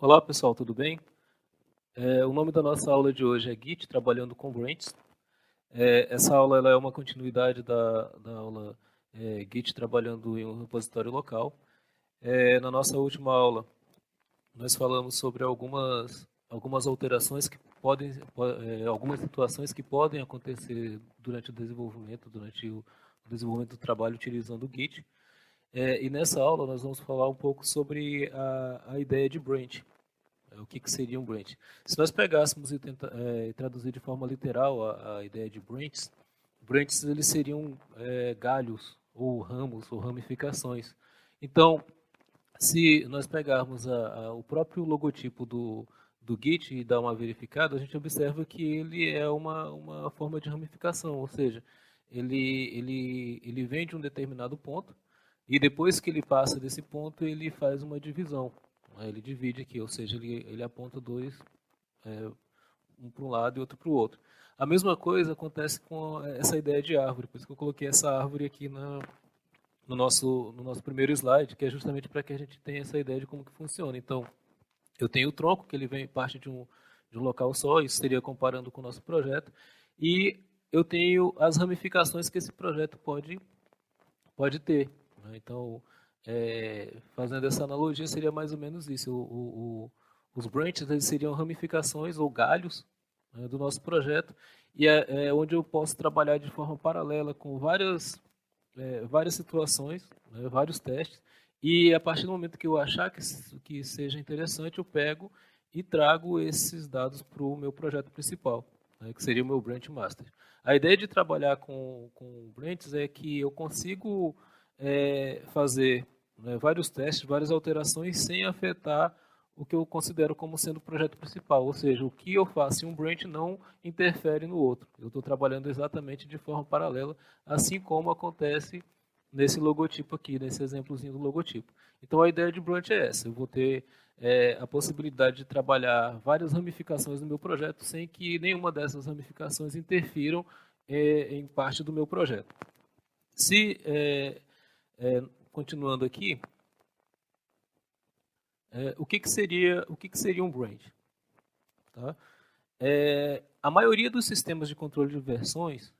Olá pessoal, tudo bem? O nome da nossa aula de hoje é Git, trabalhando com branches. Essa aula ela é uma continuidade da aula Git, trabalhando em um repositório local. Na nossa última aula, nós falamos sobre algumas alterações que algumas situações que podem acontecer durante o desenvolvimento, o desenvolvimento do trabalho utilizando o Git. E nessa aula nós vamos falar um pouco sobre a ideia de branch. O que seria um branch? Se nós pegássemos e traduzir de forma literal a ideia de branches eles seriam galhos ou ramos ou ramificações. Então, se nós pegarmos o próprio logotipo do Git e dar uma verificada, a gente observa que ele é uma forma de ramificação, ou seja, ele vem de um determinado ponto e depois que ele passa desse ponto, ele faz uma divisão. Ele divide aqui, ou seja, ele aponta dois, um para um lado e outro para o outro. A mesma coisa acontece com essa ideia de árvore, por isso que eu coloquei essa árvore aqui no nosso primeiro slide, que é justamente para que a gente tenha essa ideia de como que funciona. Então, eu tenho o tronco, que ele vem parte de um local só, isso seria comparando com o nosso projeto, e eu tenho as ramificações que esse projeto pode ter. Né? Então, fazendo essa analogia, seria mais ou menos isso. Os branches eles seriam ramificações ou galhos, né, do nosso projeto, e é onde eu posso trabalhar de forma paralela com várias situações, né, vários testes, e a partir do momento que eu achar que seja interessante, eu pego e trago esses dados para o meu projeto principal, né, que seria o meu branch master. A ideia de trabalhar com branches é que eu consigo fazer, né, vários testes, várias alterações sem afetar o que eu considero como sendo o projeto principal, ou seja, o que eu faço em um branch não interfere no outro. Eu estou trabalhando exatamente de forma paralela, assim como acontece nesse logotipo aqui, nesse exemplozinho do logotipo. Então a ideia de branch é essa, eu vou ter a possibilidade de trabalhar várias ramificações no meu projeto sem que nenhuma dessas ramificações interfiram em parte do meu projeto. Se, continuando aqui, o que seria um branch? Tá? A maioria dos sistemas de controle de versões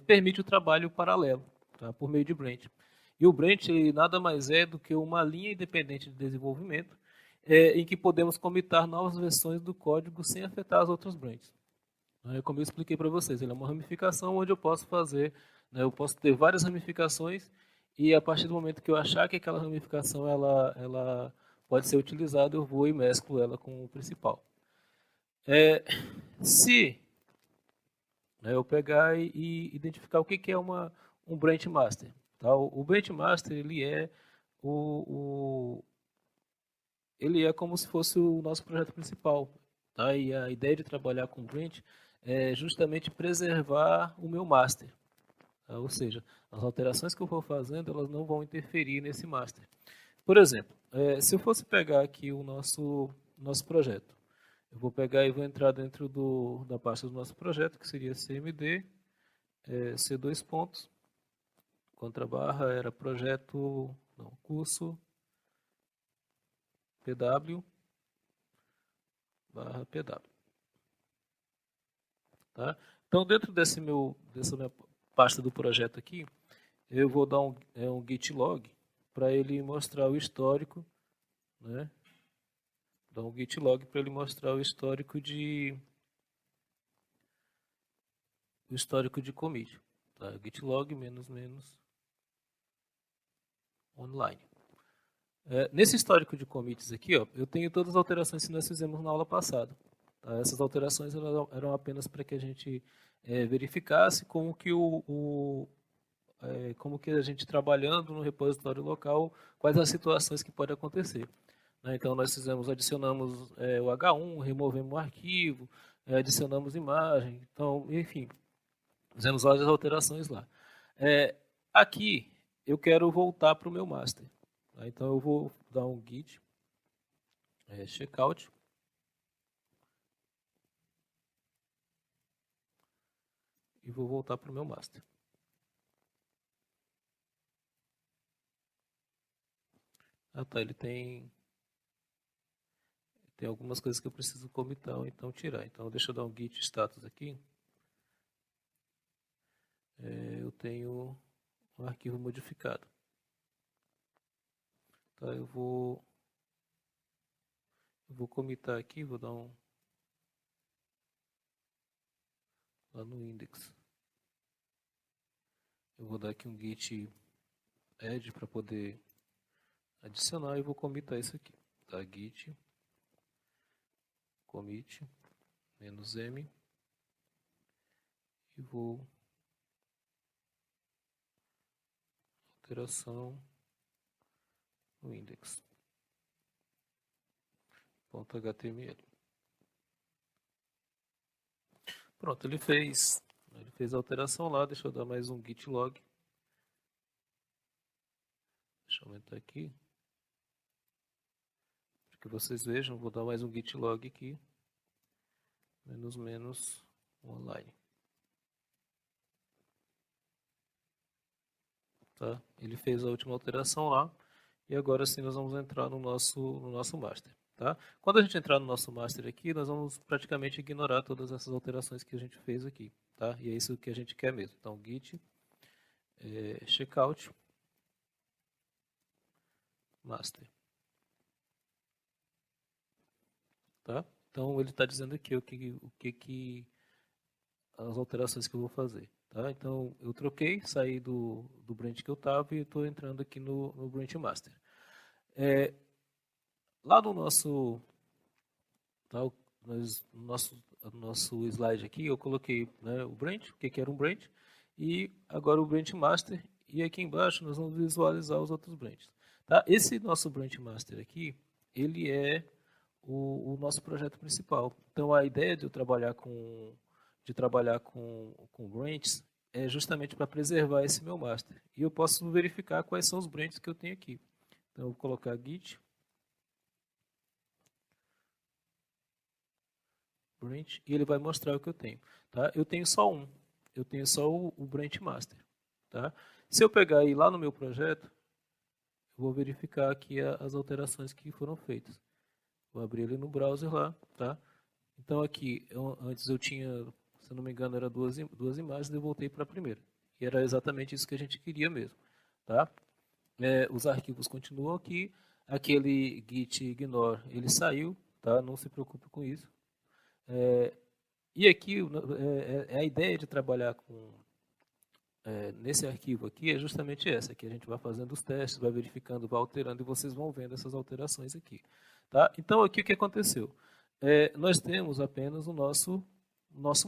permite o trabalho paralelo, tá? Por meio de branch. E o branch nada mais é do que uma linha independente de desenvolvimento em que podemos comitar novas versões do código sem afetar as outras branches. Como eu expliquei para vocês, ele é uma ramificação onde eu posso fazer, né, eu posso ter várias ramificações e a partir do momento que eu achar que aquela ramificação ela pode ser utilizada, eu vou e mesclo ela com o principal. Se, né, eu pegar e identificar o que é um branch master, tá? O branch master o, ele é como se fosse o nosso projeto principal, tá? E a ideia de trabalhar com branch é justamente preservar o meu master, tá? Ou seja, as alterações que eu for fazendo, elas não vão interferir nesse master. Por exemplo, se eu fosse pegar aqui o nosso projeto, eu vou pegar e vou entrar dentro da pasta do nosso projeto, que seria cmd, C2 pontos, contra barra era projeto, não, curso, pw, barra pw. Tá? Então, dentro dessa minha pasta do projeto aqui, eu vou dar um git log para ele mostrar o histórico, né? Dar um git log para ele mostrar o histórico de commit. Tá? Git log menos menos online. Nesse histórico de commits aqui, ó, eu tenho todas as alterações que nós fizemos na aula passada. Tá? Essas alterações eram apenas para que a gente verificasse como que a gente trabalhando no repositório local, quais as situações que podem acontecer. Né? Então nós adicionamos o H1, removemos o arquivo, adicionamos imagem, então, enfim, fizemos várias alterações lá. Aqui eu quero voltar para o meu master. Tá? Então eu vou dar um git checkout. E vou voltar para o meu master. Ah tá, ele tem tem algumas coisas que eu preciso comitar ou então tirar. Então, deixa eu dar um git status aqui. Eu tenho um arquivo modificado. Tá, eu vou comitar aqui, vou dar um lá no index. Eu vou dar aqui um git add para poder adicionar e vou comitar isso aqui. Tá, git commit -m e vou alteração no index .html. Pronto, ele fez a alteração lá. Deixa eu dar mais um git log. Deixa eu aumentar aqui para que vocês vejam. Vou dar mais um git log aqui, menos online. Tá? Ele fez a última alteração lá e agora sim nós vamos entrar no nosso master. Tá? Quando a gente entrar no nosso master aqui, nós vamos praticamente ignorar todas essas alterações que a gente fez aqui. Tá? E é isso que a gente quer mesmo. Então, git checkout master. Tá? Então, ele está dizendo aqui o que as alterações que eu vou fazer. Tá? Então, eu troquei, saí do branch que eu estava e estou entrando aqui no branch master. Lá no nosso, tá, nosso slide aqui, eu coloquei, né, o branch, o que era um branch, e agora o branch master, e aqui embaixo nós vamos visualizar os outros branches. Tá? Esse nosso branch master aqui, ele é o nosso projeto principal. Então, a ideia de eu trabalhar com branches é justamente para preservar esse meu master. E eu posso verificar quais são os branches que eu tenho aqui. Então, eu vou colocar git branch e ele vai mostrar o que eu tenho. Tá? Eu tenho só um. Eu tenho só o branch master. Tá? Se eu pegar e ir lá no meu projeto, eu vou verificar aqui as alterações que foram feitas. Vou abrir ele no browser lá. Tá? Então, aqui, antes eu tinha, se eu não me engano, era duas imagens, eu voltei para a primeira. E era exatamente isso que a gente queria mesmo. Tá? Os arquivos continuam aqui. Aquele git ignore, ele saiu. Tá? Não se preocupe com isso. E aqui, a ideia de trabalhar nesse arquivo aqui é justamente essa, que a gente vai fazendo os testes, vai verificando, vai alterando, e vocês vão vendo essas alterações aqui. Tá? Então, aqui o que aconteceu? Nós temos apenas o nosso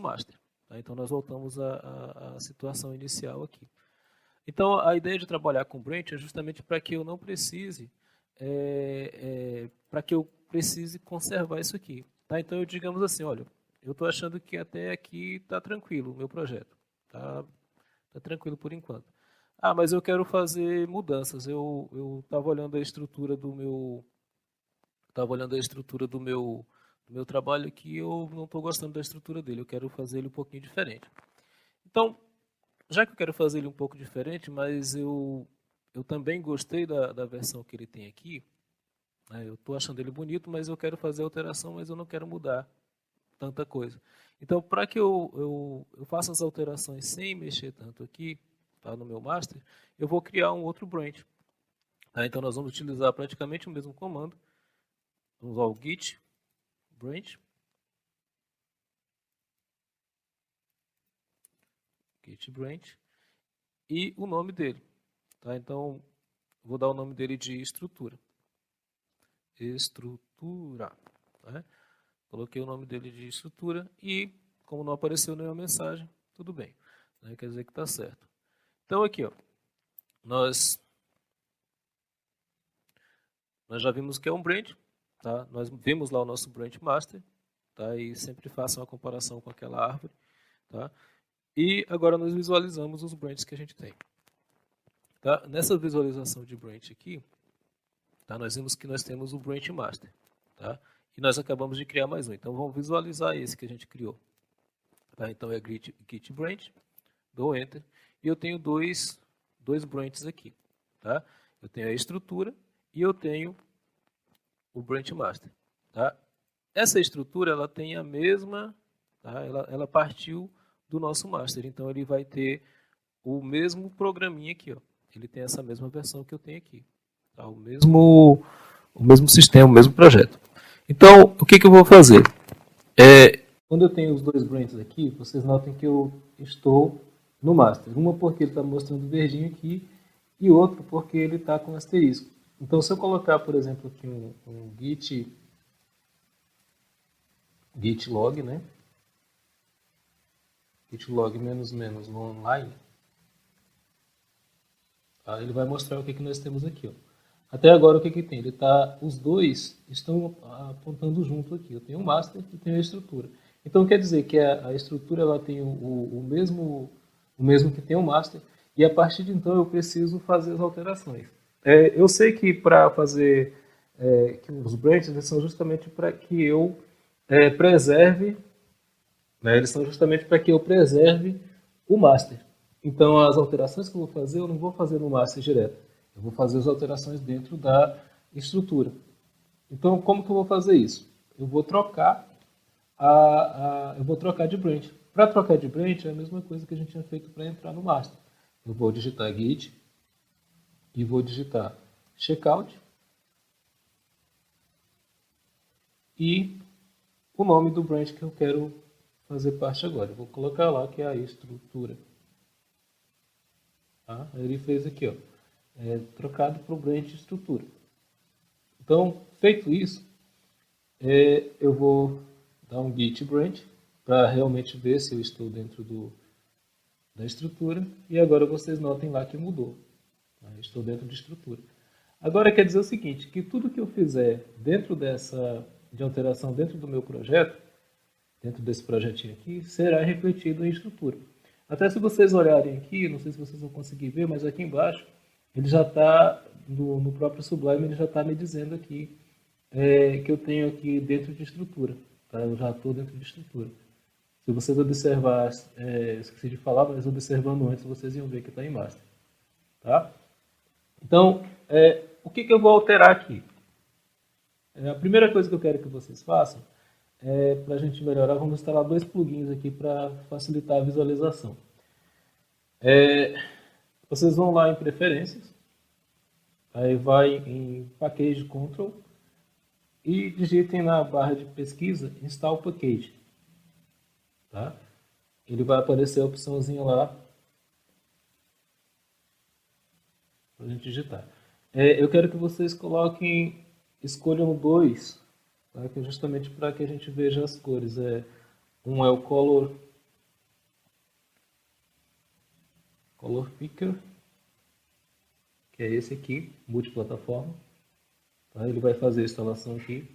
master. Tá? Então, nós voltamos à situação inicial aqui. Então, a ideia de trabalhar com branch é justamente para que eu não precise, para que eu precise conservar isso aqui. Tá? Então, digamos assim, olha, eu estou achando que até aqui está tranquilo o meu projeto. Tá tranquilo por enquanto. Mas eu quero fazer mudanças. Eu estava olhando a estrutura do meu trabalho aqui, eu não estou gostando da estrutura dele. Eu quero fazer ele um pouquinho diferente. Então, já que eu quero fazer ele um pouco diferente, mas eu também gostei da versão que ele tem aqui. Né? Eu estou achando ele bonito, mas eu quero fazer alteração, mas eu não quero mudar tanta coisa. Então, para que eu faça as alterações sem mexer tanto aqui, tá, no meu master, eu vou criar um outro branch. Tá? Então, nós vamos utilizar praticamente o mesmo comando. Vamos ao git branch. Git branch. E o nome dele. Tá? Então, vou dar o nome dele de estrutura. Estrutura. Tá? Coloquei o nome dele de estrutura e, como não apareceu nenhuma mensagem, tudo bem. Né? Quer dizer que está certo. Então, aqui, ó, nós já vimos que é um branch. Tá? Nós vimos lá o nosso branch master. Tá? E sempre façam uma comparação com aquela árvore. Tá? E agora nós visualizamos os branches que a gente tem. Tá? Nessa visualização de branch aqui, tá? Nós vimos que nós temos o branch master. Tá? E nós acabamos de criar mais um. Então, vamos visualizar esse que a gente criou. Tá? Então, é git branch, dou enter, e eu tenho dois branches aqui. Tá? Eu tenho a estrutura e eu tenho o branch master. Tá? essa estrutura ela tem a mesma, tá? Ela partiu do nosso master, então ele vai ter o mesmo programinha aqui, ó. Ele tem essa mesma versão que eu tenho aqui, tá? O mesmo sistema, o mesmo projeto. Então, o que eu vou fazer? Quando eu tenho os dois branches aqui, vocês notem que eu estou no master. Uma porque ele está mostrando verdinho aqui e outro porque ele está com asterisco. Então, se eu colocar, por exemplo, aqui um git log, né? Git log menos menos no online, tá? Ele vai mostrar o que nós temos aqui, ó. Até agora o que tem? Os dois estão apontando junto aqui. Eu tenho o master e tenho a estrutura. Então quer dizer que a estrutura ela tem o mesmo que tem o master, e a partir de então eu preciso fazer as alterações. Eu sei que para fazer que os branches eles são justamente para que eu preserve, né, eles são justamente para que eu preserve o master. Então as alterações que eu vou fazer, eu não vou fazer no master direto. Eu vou fazer as alterações dentro da estrutura. Então como que eu vou fazer isso? Eu vou trocar de branch. Para trocar de branch é a mesma coisa que a gente tinha feito para entrar no master. Eu vou digitar git e vou digitar checkout e o nome do branch que eu quero fazer parte agora. Eu vou colocar lá que é a estrutura. Tá? Ele fez aqui, ó, trocado para o branch estrutura. Então, feito isso, eu vou dar um git branch para realmente ver se eu estou dentro da estrutura. E agora vocês notem lá que mudou. Tá? Estou dentro de estrutura. Agora quer dizer o seguinte, que tudo que eu fizer dentro de alteração dentro do meu projeto, dentro desse projetinho aqui, será refletido em estrutura. Até se vocês olharem aqui, não sei se vocês vão conseguir ver, mas aqui embaixo, ele já está, no próprio Sublime, ele já está me dizendo aqui que eu tenho aqui dentro de estrutura. Tá? Eu já estou dentro de estrutura. Se vocês observar, esqueci de falar, mas observando antes, vocês iam ver que está em master. Tá? Então, o que eu vou alterar aqui? A primeira coisa que eu quero que vocês façam para a gente melhorar, vamos instalar dois plugins aqui para facilitar a visualização. Vocês vão lá em preferências, aí vai em package control e digitem na barra de pesquisa install package. Tá? Ele vai aparecer a opçãozinha lá para a gente digitar. Eu quero que vocês escolham dois, tá? Que é justamente para que a gente veja as cores. Um é o color picker, que é esse aqui, multiplataforma. Tá? Ele vai fazer a instalação aqui.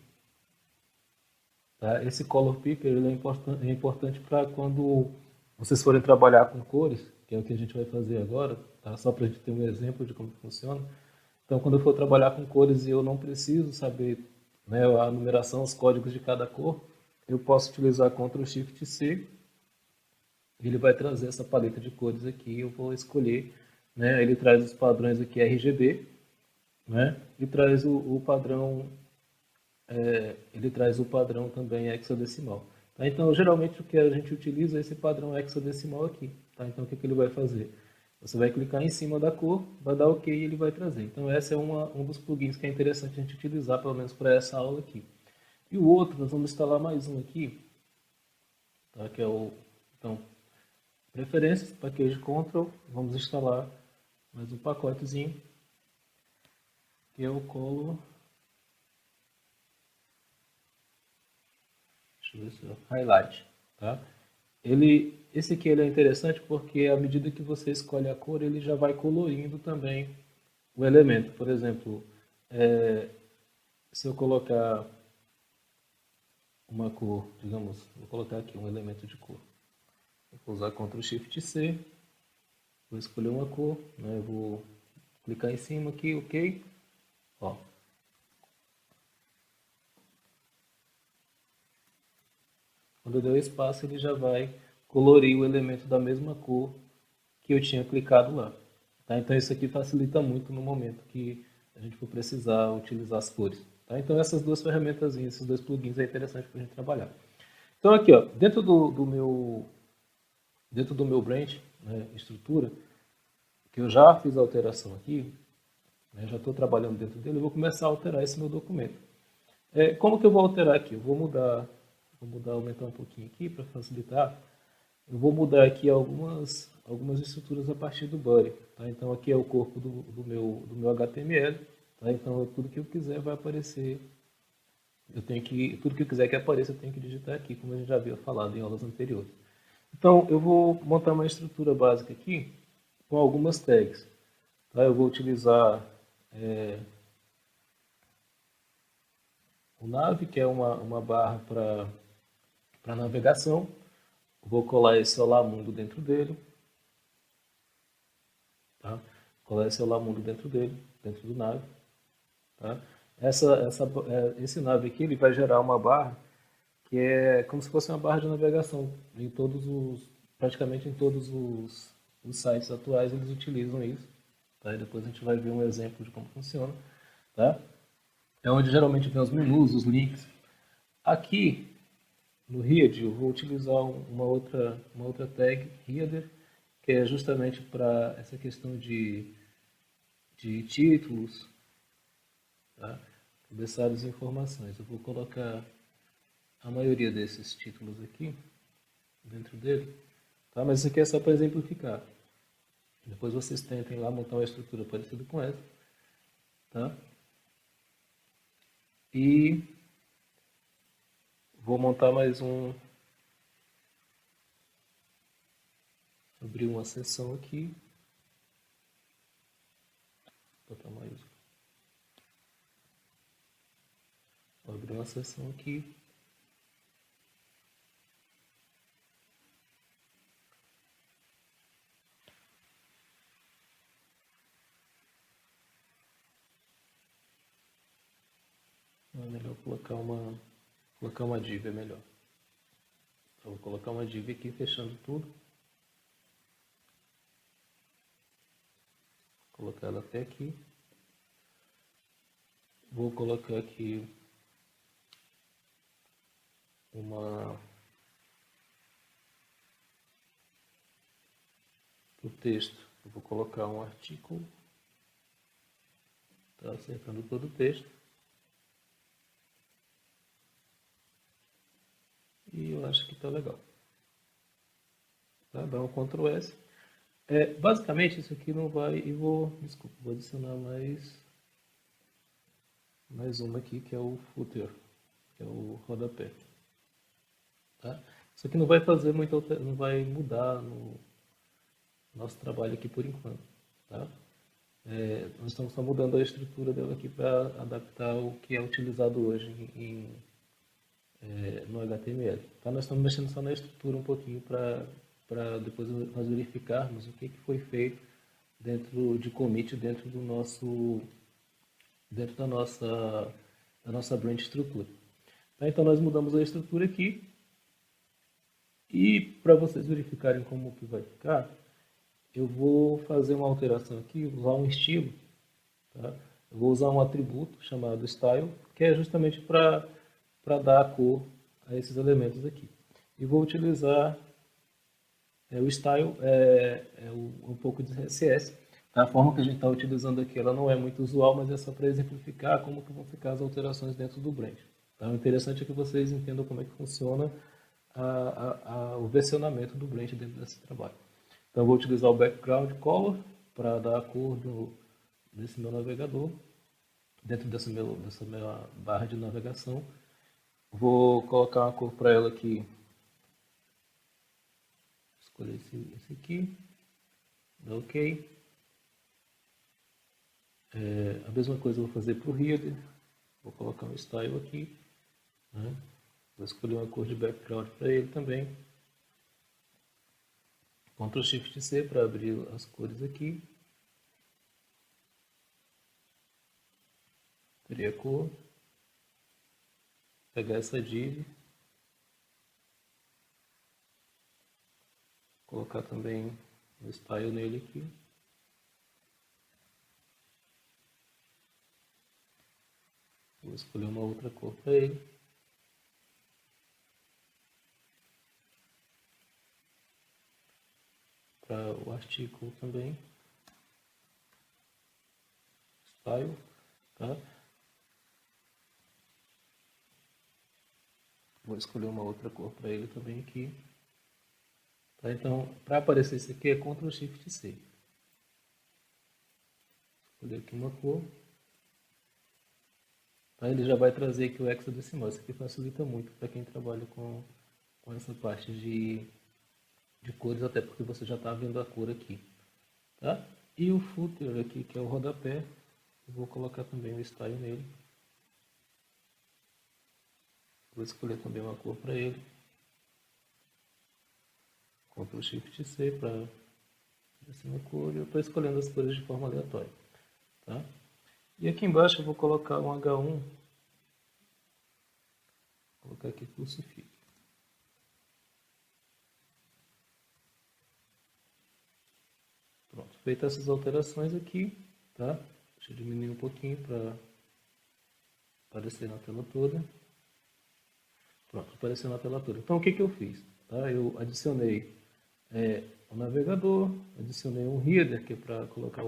Tá? Esse color picker ele é importante para quando vocês forem trabalhar com cores, que é o que a gente vai fazer agora, tá? Só para a gente ter um exemplo de como funciona. Então, quando eu for trabalhar com cores e eu não preciso saber, né, a numeração, os códigos de cada cor, eu posso utilizar Ctrl Shift C. Ele vai trazer essa paleta de cores aqui, eu vou escolher, né, ele traz os padrões aqui RGB, né, e traz o padrão, ele traz o padrão também hexadecimal. Tá? Então, geralmente o que a gente utiliza é esse padrão hexadecimal aqui. Tá? Então, o que ele vai fazer? Você vai clicar em cima da cor, vai dar OK e ele vai trazer. Então, esse é um dos plugins que é interessante a gente utilizar, pelo menos para essa aula aqui. E o outro, nós vamos instalar mais um aqui, tá? Que é então, preferências, package control, vamos instalar mais um pacotezinho, que é o color, deixa eu ver se highlight, tá? Esse aqui ele é interessante porque à medida que você escolhe a cor, ele já vai colorindo também o elemento. Por exemplo, se eu colocar uma cor, digamos, vou colocar aqui um elemento de cor. Vou usar Ctrl Shift C, vou escolher uma cor, né? Vou clicar em cima aqui, OK. Ó. Quando eu der o espaço, ele já vai colorir o elemento da mesma cor que eu tinha clicado lá. Tá? Então isso aqui facilita muito no momento que a gente for precisar utilizar as cores. Tá? Então essas duas ferramentas, esses dois plugins é interessante para a gente trabalhar. Então aqui, ó, dentro do meu branch, né, estrutura, que eu já fiz a alteração aqui, né, já estou trabalhando dentro dele, eu vou começar a alterar esse meu documento. Como que eu vou alterar aqui? Eu vou mudar, aumentar um pouquinho aqui para facilitar. Eu vou mudar aqui algumas estruturas a partir do body. Tá? Então aqui é o corpo do meu HTML. Tá? Então tudo que eu quiser vai aparecer. Tudo que eu quiser que apareça, eu tenho que digitar aqui, como a gente já havia falado em aulas anteriores. Então eu vou montar uma estrutura básica aqui com algumas tags. Tá? Eu vou utilizar o nav, que é uma barra para navegação. Vou colar esse Olá Mundo dentro dele. Tá? Colar esse Olá Mundo dentro dele, dentro do nav. Tá? Esse nav aqui ele vai gerar uma barra que é como se fosse uma barra de navegação. Praticamente em todos os sites atuais eles utilizam isso. Tá? E depois a gente vai ver um exemplo de como funciona. Tá? É onde geralmente vem os menus, os links. Aqui no header eu vou utilizar uma outra tag, header, que é justamente para essa questão de títulos, tá? Cabeçalhos e informações. Eu vou colocar a maioria desses títulos aqui dentro dele, tá? Mas isso aqui é só para exemplificar. Depois vocês tentem lá montar uma estrutura parecida com essa, tá? E vou montar mais abrir uma seção aqui, botar maiúsculo. Vou abrir uma seção aqui. É melhor colocar uma div, é melhor. Então, vou colocar uma div aqui, fechando tudo. Vou colocar ela até aqui. Vou colocar aqui o texto. Eu vou colocar um artigo, tá? Acertando todo o texto. E eu acho que está legal. Tá? Dá um Ctrl S. Basicamente isso aqui não vai. Vou adicionar mais uma aqui, que é o footer, que é o rodapé. Tá? Isso aqui não vai fazer não vai mudar no nosso trabalho aqui por enquanto. Tá? Nós estamos só mudando a estrutura dela aqui para adaptar o que é utilizado hoje no HTML. Tá? Nós estamos mexendo só na estrutura um pouquinho para depois nós verificarmos o que foi feito dentro de commit, dentro da nossa branch estrutura. Tá? Então nós mudamos a estrutura aqui e para vocês verificarem como que vai ficar, eu vou fazer uma alteração aqui, usar um estilo. Tá? Eu vou usar um atributo chamado style, que é justamente para dar a cor a esses elementos aqui. E vou utilizar o style, um pouco de CSS. A forma que a gente está utilizando aqui ela não é muito usual, mas é só para exemplificar como que vão ficar as alterações dentro do branch. Então, o interessante é que vocês entendam como é que funciona o versionamento do branch dentro desse trabalho. Então, eu vou utilizar o background color para dar a cor desse meu navegador, dentro dessa minha barra de navegação. Vou colocar uma cor para ela aqui. Escolher esse aqui. Dá OK. A mesma coisa eu vou fazer para o header. Vou colocar um style aqui. Né? Vou escolher uma cor de background para ele também. Ctrl Shift C para abrir as cores aqui. Teria a cor. Pegar essa div. Colocar também o style nele aqui. Vou escolher uma outra cor para ele. Para o artigo também. Style, tá? Vou escolher uma outra cor para ele também aqui. Tá? Então, para aparecer isso aqui é Ctrl Shift C. Escolher aqui uma cor. Tá? Ele já vai trazer aqui o hexadecimal. Isso aqui facilita muito para quem trabalha com essa parte de cores, até porque você já está vendo a cor aqui. Tá? E o footer aqui, que é o rodapé, eu vou colocar também o style nele. Vou escolher também uma cor para ele. Ctrl Shift C para assim a cor. Eu estou escolhendo as cores de forma aleatória. Tá? E aqui embaixo eu vou colocar um H1. Vou colocar aqui curso FIC. Pronto, feitas essas alterações aqui, tá? Deixa eu diminuir um pouquinho para aparecer na tela toda. Pronto, apareceu na tela toda. Então o que eu fiz? Tá? Eu adicionei o navegador, adicionei um header que é para colocar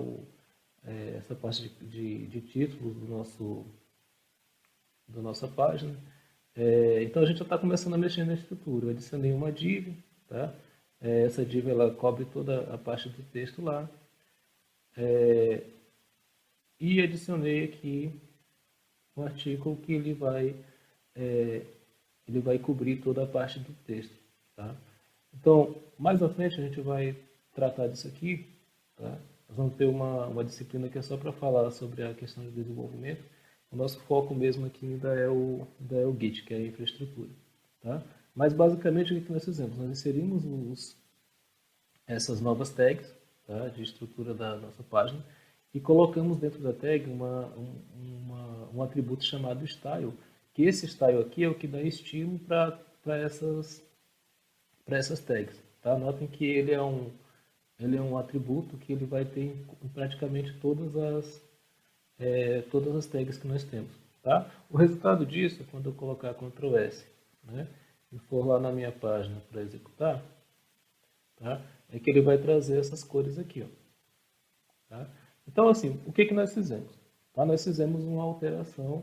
essa parte de títulos da nossa página. Então a gente já está começando a mexer na estrutura. Eu adicionei uma div, tá? Essa div ela cobre toda a parte do texto lá. E adicionei aqui um artigo que ele vai cobrir toda a parte do texto. Tá? Então, mais à frente a gente vai tratar disso aqui. Tá? Nós vamos ter uma disciplina que é só para falar sobre a questão de desenvolvimento. O nosso foco mesmo aqui ainda é o Git, que é a infraestrutura. Tá? Mas basicamente o que nós fizemos? Nós inserimos essas novas tags, tá, de estrutura da nossa página e colocamos dentro da tag um atributo chamado style, que esse style aqui é o que dá estilo para essas tags. Tá? Notem que ele é um atributo que ele vai ter em praticamente todas as tags que nós temos. Tá? O resultado disso, quando eu colocar Ctrl S, né, e for lá na minha página para executar, tá, é que ele vai trazer essas cores aqui. Ó, tá? Então, assim, o que nós fizemos? Tá? Nós fizemos uma alteração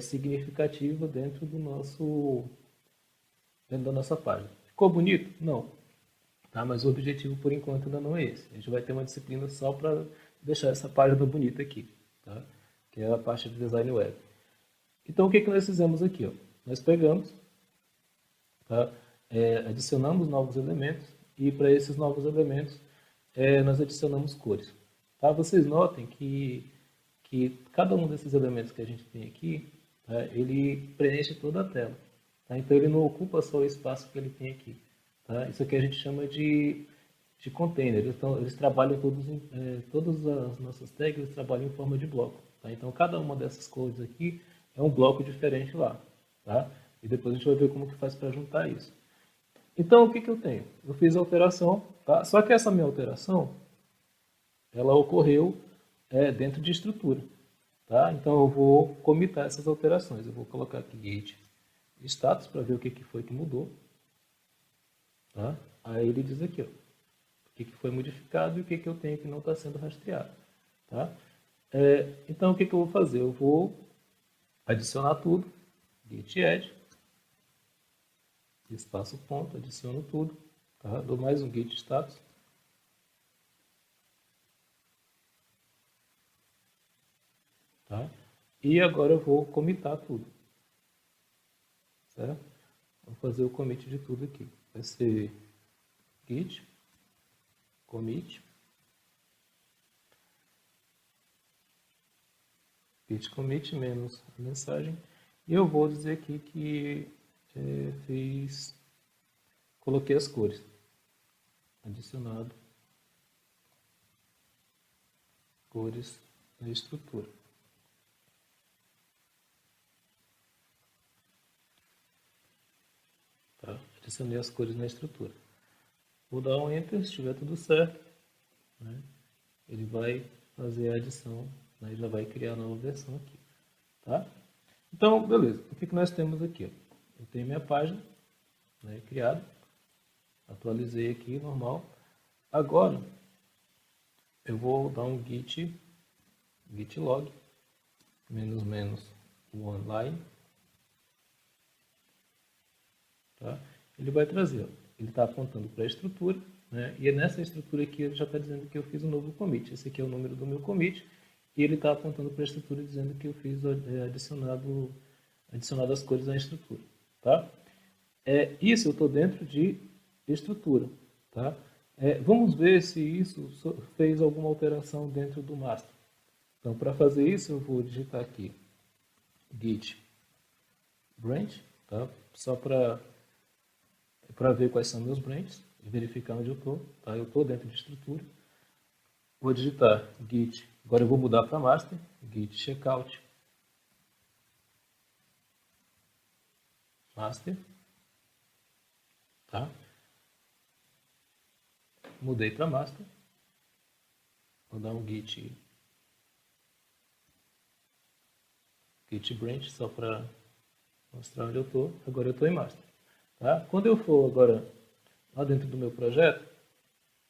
significativa dentro da nossa página. Ficou bonito? Não. Tá? Mas o objetivo, por enquanto, ainda não é esse. A gente vai ter uma disciplina só para deixar essa página bonita aqui, tá? Que é a parte de design web. Então, o que nós fizemos aqui? Ó? Nós pegamos, tá? Adicionamos novos elementos e para esses novos elementos nós adicionamos cores. Tá? Vocês notem que cada um desses elementos que a gente tem aqui, tá? Ele preenche toda a tela. Tá? Então ele não ocupa só o espaço que ele tem aqui. Tá? Isso aqui a gente chama de container. Eles trabalham todas as nossas tags eles trabalham em forma de bloco. Tá? Então cada uma dessas cores aqui é um bloco diferente lá. Tá? E depois a gente vai ver como que faz para juntar isso. Então o que eu tenho? Eu fiz a alteração, tá? Só que essa minha alteração ela ocorreu dentro de estrutura. Tá? Então eu vou comitar essas alterações. Eu vou colocar aqui git status para ver o que foi que mudou. Tá? Aí ele diz aqui, ó, o que foi modificado e o que eu tenho que não está sendo rastreado. Tá? Então o que eu vou fazer? Eu vou adicionar tudo, git add, espaço ponto, adiciono tudo, tá? Dou mais um git status. Tá? E agora eu vou comitar tudo. Certo? Vou fazer o commit de tudo aqui. Vai ser git commit menos a mensagem. E eu vou dizer aqui que coloquei as cores. Adicionado cores na estrutura. Tá? Adicionei as cores na estrutura. Vou dar um Enter, se estiver tudo certo. Né? Ele vai fazer a adição, né? Já vai criar a nova versão aqui. tá? Então, beleza. O que nós temos aqui? Eu tenho minha página, né, criada. Atualizei aqui, normal. Agora, eu vou dar um git log, o online. Tá? Ele vai trazer, ó, ele está apontando para a estrutura, né? E nessa estrutura aqui ele já está dizendo que eu fiz um novo commit. Esse aqui é o número do meu commit. E ele está apontando para a estrutura dizendo que eu fiz adicionado as cores na estrutura. Tá? Isso eu estou dentro de estrutura. Tá? Vamos ver se isso fez alguma alteração dentro do master. Então, para fazer isso, eu vou digitar aqui git branch, tá? Só para ver quais são meus branches e verificar onde eu estou. Tá? Eu estou dentro de estrutura. Vou digitar git, agora eu vou mudar para master, git checkout master, tá? Mudei para master, vou dar um git branch só para mostrar onde eu estou. Agora eu estou em master, tá? Quando eu for agora lá dentro do meu projeto,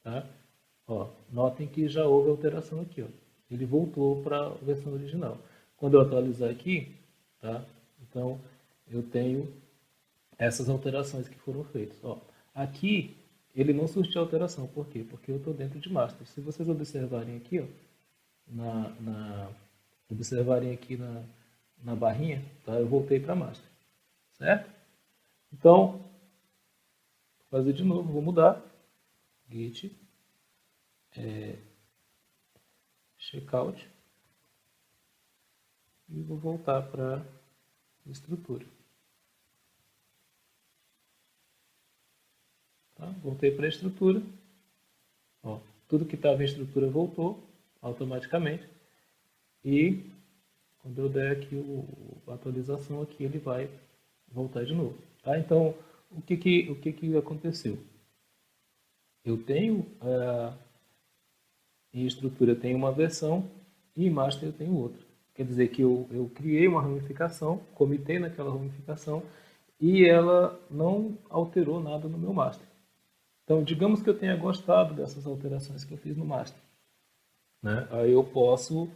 tá? Ó, notem que já houve alteração aqui, ó. Ele voltou para a versão original. Quando eu atualizar aqui, tá? Então eu tenho essas alterações que foram feitas. Ó, aqui ele não surtiu alteração. Por quê? Porque eu estou dentro de master. Se vocês observarem aqui, ó, observarem aqui na barrinha, tá? Eu voltei para master, certo? Então, vou fazer de novo, vou mudar git checkout e vou voltar para a estrutura. Tá? Voltei para a estrutura. Ó, tudo que estava em estrutura voltou automaticamente. E quando eu der aqui a atualização aqui, ele vai voltar de novo. Tá? Então, o que aconteceu? Eu tenho em estrutura eu tenho uma versão e em master eu tenho outra. Quer dizer que eu criei uma ramificação, comitei naquela ramificação e ela não alterou nada no meu master. Então, digamos que eu tenha gostado dessas alterações que eu fiz no master, né? Aí eu posso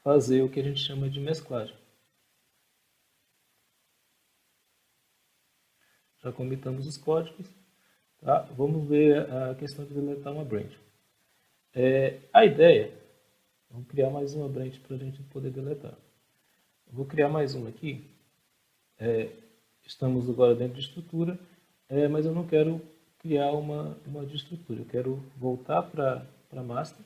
fazer o que a gente chama de mesclagem. Já comitamos os códigos, tá? Vamos ver a questão de deletar uma branch. A ideia, vamos criar mais uma branch para a gente poder deletar. Eu vou criar mais uma aqui. Estamos agora dentro de estrutura, mas eu não quero criar uma de estrutura. Eu quero voltar para master.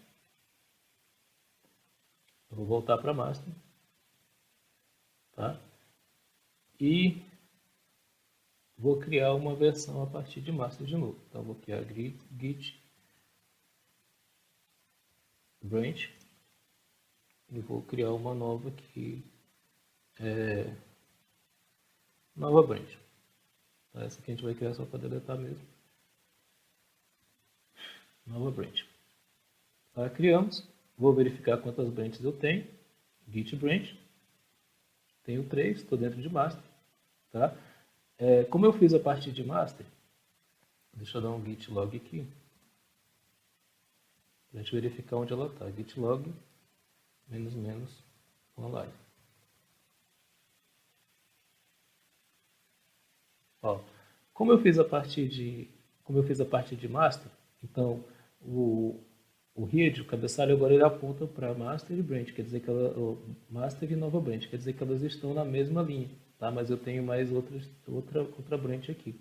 Eu vou voltar para master. Tá? E vou criar uma versão a partir de master de novo. Então, vou criar git branch e vou criar uma nova aqui, nova branch. Essa aqui a gente vai criar só para deletar mesmo. Nova branch. Tá, criamos. Vou verificar quantas branches eu tenho. Git branch. Tenho 3, estou dentro de master. Tá? Como eu fiz a partir de master, deixa eu dar um git log aqui. Para a gente verificar onde ela está. Git log -- online. Ó, como eu fiz a partir de master, então o head, o cabeçalho, agora ele aponta para master e branch, quer dizer que master e nova branch, quer dizer que elas estão na mesma linha, tá? Mas eu tenho mais outra branch aqui.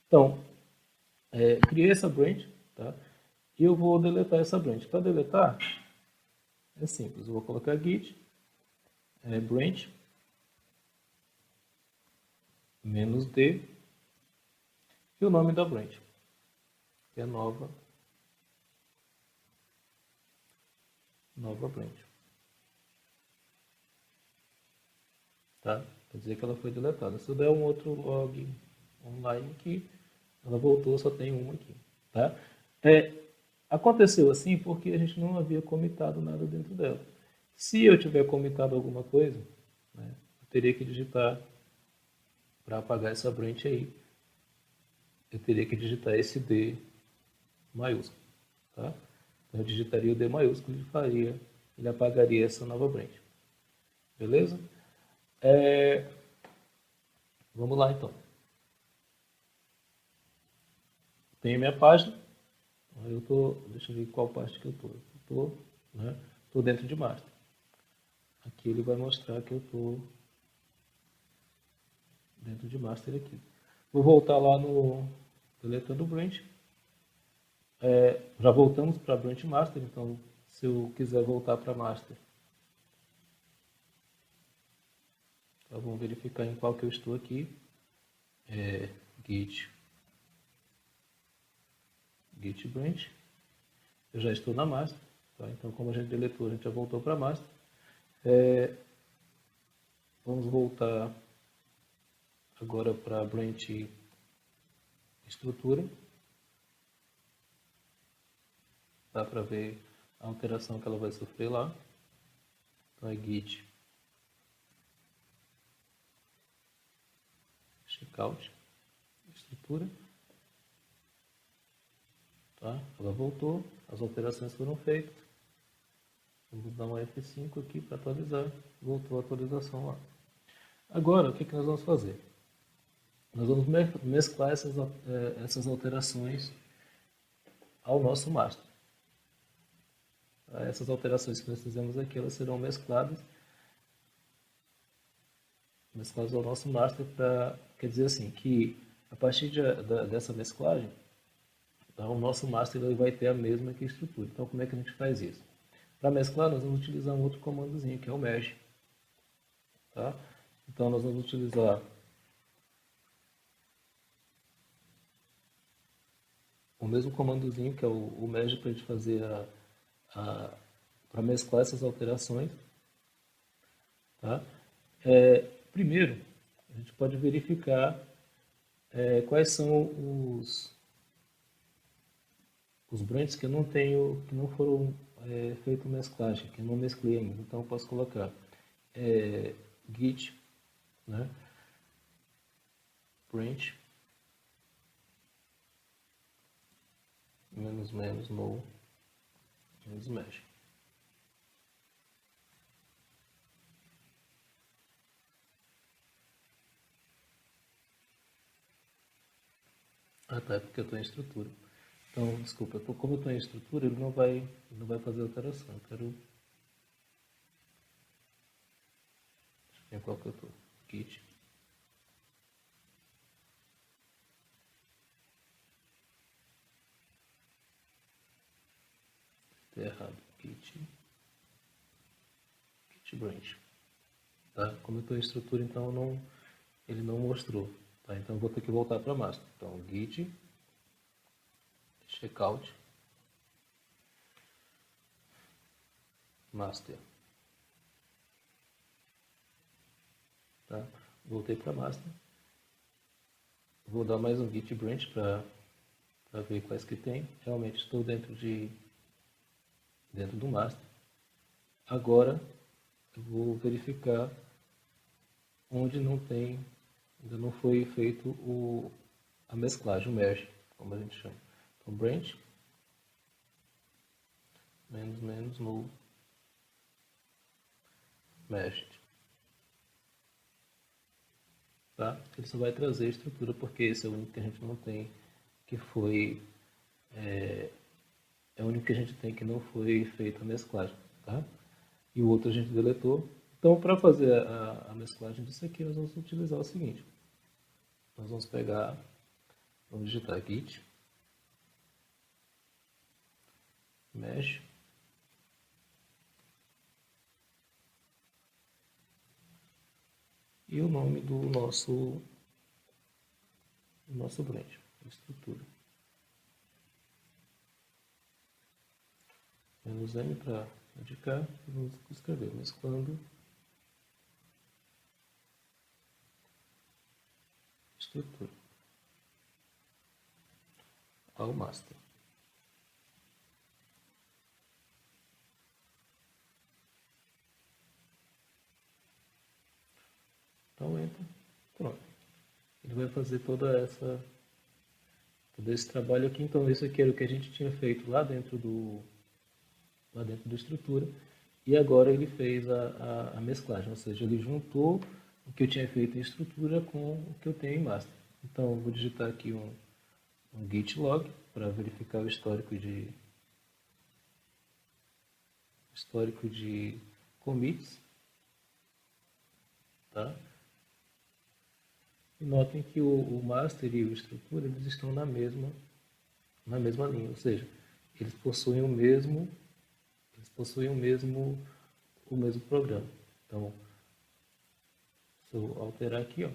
Então, criei essa branch, tá? E eu vou deletar essa branch. Para deletar, é simples, eu vou colocar git branch -d e o nome da branch, que é nova branch. Tá? Quer dizer que ela foi deletada. Se eu der um outro log online aqui, ela voltou, só tem uma aqui. Tá? Aconteceu assim porque a gente não havia comitado nada dentro dela. Se eu tiver comitado alguma coisa, né? Eu teria que digitar, para apagar essa branch aí, eu teria que digitar esse D maiúsculo, tá? Então eu digitaria o D maiúsculo e ele apagaria essa nova branch. Beleza? Vamos lá então. Tenho minha página. Deixa eu ver qual parte que eu tô. Né? Tô dentro de master. Aqui ele vai mostrar que eu tô dentro de master aqui. Vou voltar lá no deletando branch. Já voltamos para branch master, então se eu quiser voltar para master, então vamos verificar em qual que eu estou aqui. Git branch. Eu já estou na master, tá? Então como a gente deletou, a gente já voltou para master. Vamos voltar agora para branch estrutura. Dá para ver a alteração que ela vai sofrer lá. Então é git checkout estrutura. Tá? Ela voltou, as alterações foram feitas. Vamos dar um F5 aqui para atualizar. Voltou a atualização lá. Agora, o que nós vamos fazer? Nós vamos mesclar essas alterações ao nosso master. Essas alterações que nós fizemos aqui, elas serão mescladas ao nosso master, quer dizer assim, que a partir dessa mesclagem, então, o nosso master ele vai ter a mesma que a estrutura. Então, como é que a gente faz isso? Para mesclar, nós vamos utilizar um outro comandozinho, que é o merge. Tá? Então, nós vamos utilizar o mesmo comandozinho, que é o merge, para a gente fazer para mesclar essas alterações. Tá? Primeiro, a gente pode verificar quais são os branches que eu não tenho, que não foram feito mesclagem, que eu não mesclei ainda. Então eu posso colocar git, né, branch menos no menos mesh. Ah tá, é porque eu estou em estrutura. Então, desculpa, como eu estou em estrutura, ele não vai fazer alteração. Eu quero... Deixa eu ver qual que eu estou. Git. Está errado. Git branch. Tá? Como eu estou em estrutura, então ele não mostrou. Tá? Então eu vou ter que voltar para master. Então, git checkout master. Tá? Voltei para master. Vou dar mais um git branch para ver quais que tem. Realmente estou dentro do master. Agora eu vou verificar onde ainda não foi feito a mesclagem, o merge, como a gente chama. Então, branch menos no meshed. Tá? Ele só vai trazer a estrutura porque esse é o único que a gente não tem, que foi é o único que a gente tem que não foi feito a mesclagem, tá? E o outro a gente deletou. Então, para fazer a mesclagem disso aqui, nós vamos utilizar o seguinte. Nós vamos vamos digitar git mesh e o nome do nosso branch, estrutura. Menos M para indicar, vamos escrever mesclando estrutura ao master. Então entra, pronto. Ele vai fazer todo esse trabalho aqui. Então isso aqui era o que a gente tinha feito lá dentro da estrutura. E agora ele fez a mesclagem, ou seja, ele juntou o que eu tinha feito em estrutura com o que eu tenho em master. Então eu vou digitar aqui um git log para verificar o histórico de commits, tá? E notem que o master e o estrutura eles estão na mesma linha, ou seja, eles possuem o mesmo programa. Então, se eu alterar aqui, ó,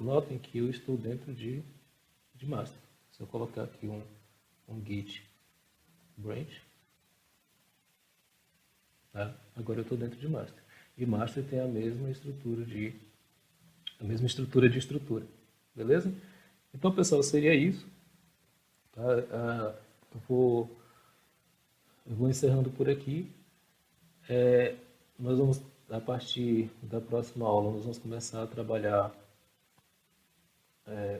notem que eu estou dentro de master. Se eu colocar aqui um git branch, tá? Agora eu estou dentro de master. E master tem a mesma estrutura de estrutura. Beleza? Então, pessoal, seria isso. Tá? Eu vou encerrando por aqui. Nós vamos, a partir da próxima aula, nós vamos começar a trabalhar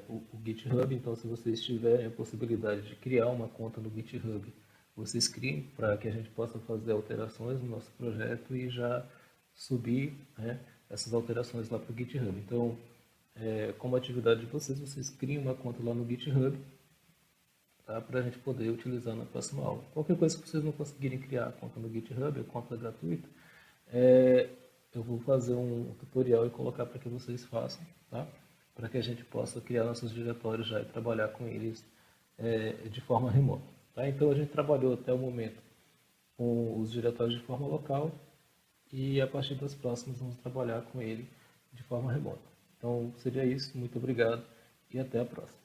o GitHub. Então, se vocês tiverem a possibilidade de criar uma conta no GitHub, vocês criem para que a gente possa fazer alterações no nosso projeto e já subir, né, essas alterações lá para o GitHub. Então, como atividade de vocês criem uma conta lá no GitHub, tá, para a gente poder utilizar na próxima aula. Qualquer coisa que vocês não conseguirem criar a conta no GitHub, a conta gratuita, eu vou fazer um tutorial e colocar para que vocês façam, tá? Para que a gente possa criar nossos diretórios já e trabalhar com eles de forma remota. Tá? Então a gente trabalhou até o momento com os diretórios de forma local e a partir das próximas vamos trabalhar com ele de forma remota. Então seria isso, muito obrigado e até a próxima.